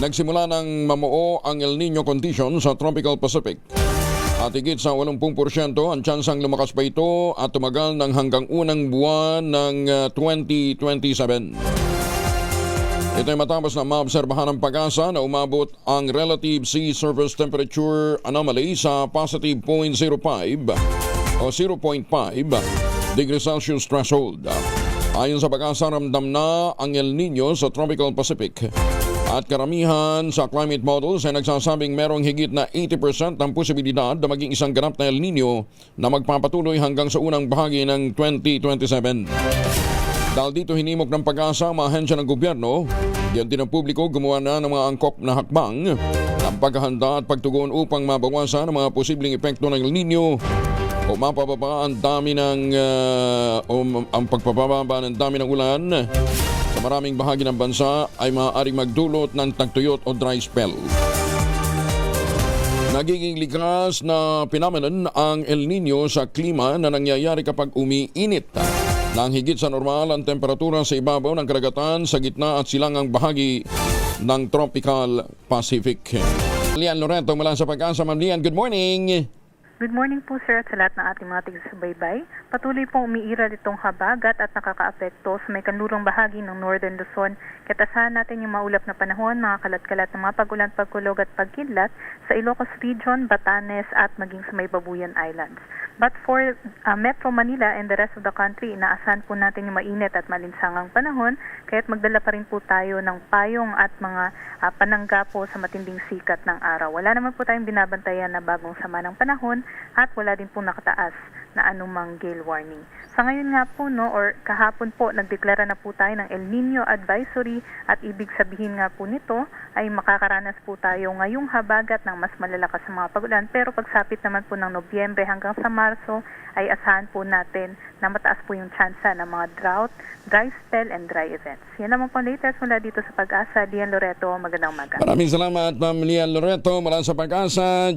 Nagsimula ng mamuo ang El Nino condition sa Tropical Pacific. At higit sa 80% ang tsansang lumakas pa ito at tumagal ng hanggang unang buwan ng 2027. Ito ay matapos na maobserbahan ng pag-asa na umabot ang relative sea surface temperature anomaly sa positive 0.05 o 0.5 degrees Celsius threshold. Ayon sa pag-asa, ramdam na ang El Nino sa Tropical Pacific. At karamihan sa climate models ay nagsasabing merong higit na 80% ng posibilidad na maging isang ganap na El Nino na magpapatuloy hanggang sa unang bahagi ng 2027. Dahil dito hinimok ng pag-asa ang mga ahensya ng gobyerno, diyan din ang publiko gumawa na ng mga angkop na hakbang ng paghahanda at pagtugon upang mabawasan ang mga posibleng epekto ng El Nino o mapababa ang dami ng ang pagpapababa ng dami ng ulan sa maraming bahagi ng bansa ay maaaring magdulot ng tagtuyot o dry spell. Nagiging likas na phenomenon ang El Nino sa klima na nangyayari kapag umiinit nang higit sa normal ang temperatura sa ibabaw ng karagatan sa gitna at silangang bahagi ng Tropical Pacific. Lian Loreto mula sa Pag-asa. Ma'am Lian, good morning! Good morning po sir at sa lahat ng ating mga taga-subaybay. Patuloy pong umiiral itong habagat at nakakaapekto sa may kanlurang bahagi ng Northern Luzon. Katasahan natin yung maulap na panahon, mga kalat-kalat ng mga pag-ulan, pagkulog at pagkidlat sa Ilocos Region, Batanes at maging sa may Babuyan Islands. But for Metro Manila and the rest of the country, inaasahan po natin yung mainit at malinsangang panahon, kaya't magdala pa rin po tayo ng payong at mga panangga po sa matinding sikat ng araw. Wala naman po tayong binabantayan na bagong sama ng panahon at wala din po nakataas na anumang gale warning. Sa ngayon nga po, or kahapon po, nagdeklara na po tayo ng El Nino Advisory at ibig sabihin nga po nito ay makakaranas po tayo ngayong habagat ng mas malalakas sa mga pag-ulan. Pero pagsapit naman po ng Nobyembre hanggang sa Marso ay asahan po natin na mataas po yung tsansa ng mga drought, dry spell and dry events. Yan naman po latest mula dito sa Pag-asa. Lian Loreto, magandang umaga. Maraming salamat, Ma'am Lian Loreto mula sa Pag-asa.